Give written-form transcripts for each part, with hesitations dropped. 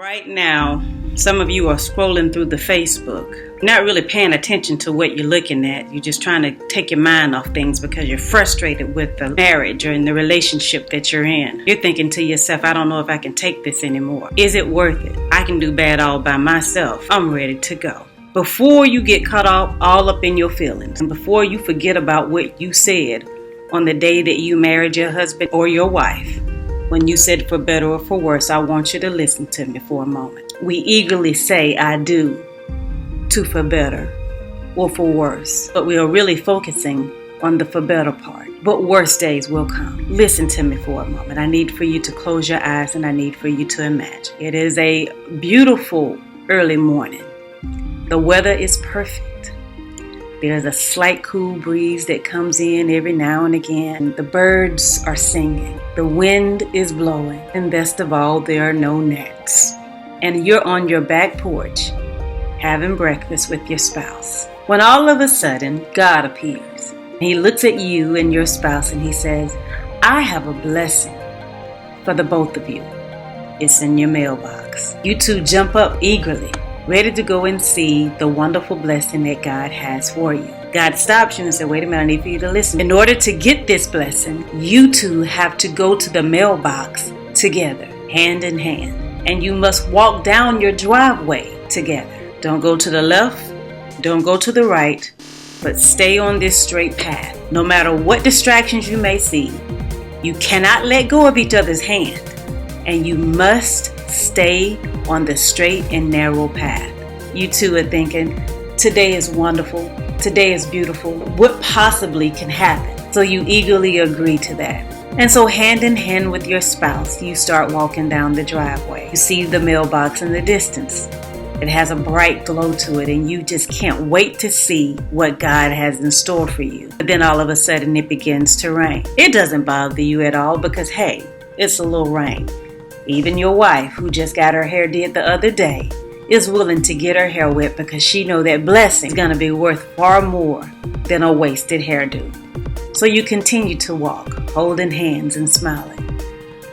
Right now, some of you are scrolling through the Facebook, not really paying attention to what you're looking at. You're just trying to take your mind off things because you're frustrated with the marriage or in the relationship that you're in. You're thinking to yourself, I don't know if I can take this anymore. Is it worth it? I can do bad all by myself. I'm ready to go. Before you get caught off all up in your feelings, and before you forget about what you said on the day that you married your husband or your wife, when you said for better or for worse, I want you to listen to me for a moment. We eagerly say I do to for better or for worse, but we are really focusing on the for better part. But worse days will come. Listen to me for a moment. I need for you to close your eyes and I need for you to imagine. It is a beautiful early morning. The weather is perfect. There's a slight cool breeze that comes in every now and again. The birds are singing. The wind is blowing. And best of all, there are no gnats. And you're on your back porch having breakfast with your spouse. When all of a sudden, God appears. He looks at you and your spouse and he says, I have a blessing for the both of you. It's in your mailbox. You two jump up eagerly, ready to go and see the wonderful blessing that God has for you. God stops you and says, wait a minute, I need for you to listen. In order to get this blessing, you two have to go to the mailbox together, hand in hand. And you must walk down your driveway together. Don't go to the left, don't go to the right, but stay on this straight path. No matter what distractions you may see, you cannot let go of each other's hand. And you must stay on the straight and narrow path. You two are thinking, today is wonderful. Today is beautiful. What possibly can happen? So you eagerly agree to that. And so hand in hand with your spouse, you start walking down the driveway. You see the mailbox in the distance. It has a bright glow to it and you just can't wait to see what God has in store for you. But then all of a sudden it begins to rain. It doesn't bother you at all because, hey, it's a little rain. Even your wife, who just got her hair did the other day, is willing to get her hair wet because she knows that blessing is going to be worth far more than a wasted hairdo. So you continue to walk, holding hands and smiling.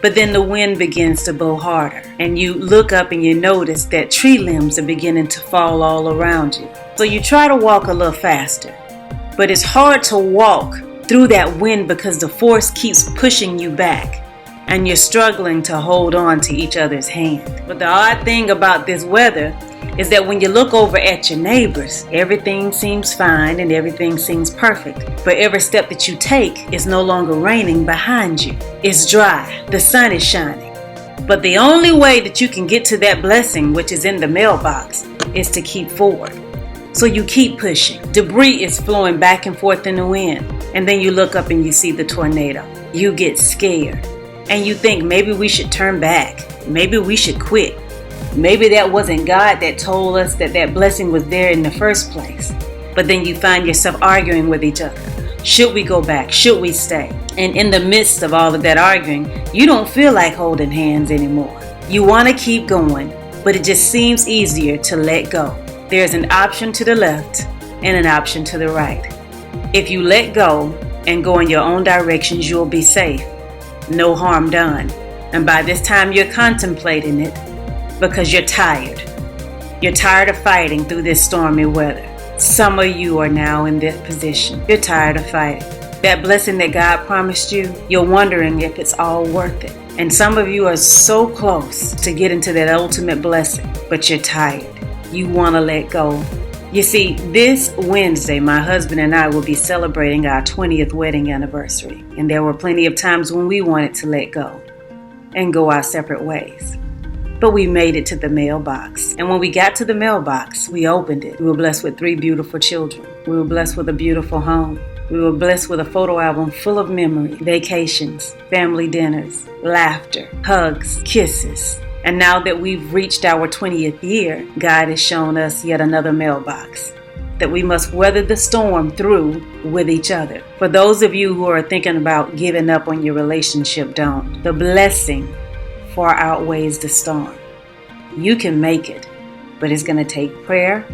But then the wind begins to blow harder, and you look up and you notice that tree limbs are beginning to fall all around you. So you try to walk a little faster, but it's hard to walk through that wind because the force keeps pushing you back. And you're struggling to hold on to each other's hand. But the odd thing about this weather is that when you look over at your neighbors, everything seems fine and everything seems perfect. But every step that you take is no longer raining behind you. It's dry. The sun is shining. But the only way that you can get to that blessing, which is in the mailbox, is to keep forward. So you keep pushing. Debris is flowing back and forth in the wind. And then you look up and you see the tornado. You get scared. And you think maybe we should turn back. Maybe we should quit. Maybe that wasn't God that told us that that blessing was there in the first place. But then you find yourself arguing with each other. Should we go back? Should we stay? And in the midst of all of that arguing, you don't feel like holding hands anymore. You want to keep going, but it just seems easier to let go. There's an option to the left and an option to the right. If you let go and go in your own directions, you'll be safe. No harm done. And by this time you're contemplating it because you're tired. You're tired of fighting through this stormy weather. Some of you are now in this position. You're tired of fighting. That blessing that God promised you, you're wondering if it's all worth it. And some of you are so close to getting to that ultimate blessing, but you're tired. You want to let go. You see, this Wednesday, my husband and I will be celebrating our 20th wedding anniversary. And there were plenty of times when we wanted to let go and go our separate ways. But we made it to the mailbox. And when we got to the mailbox, we opened it. We were blessed with 3 beautiful children. We were blessed with a beautiful home. We were blessed with a photo album full of memory, vacations, family dinners, laughter, hugs, kisses. And now that we've reached our 20th year, God has shown us yet another mailbox that we must weather the storm through with each other. For those of you who are thinking about giving up on your relationship, don't. The blessing far outweighs the storm. You can make it, but it's going to take prayer,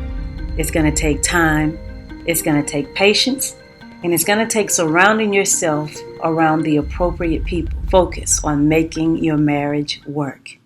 it's going to take time, it's going to take patience, and it's going to take surrounding yourself around the appropriate people. Focus on making your marriage work.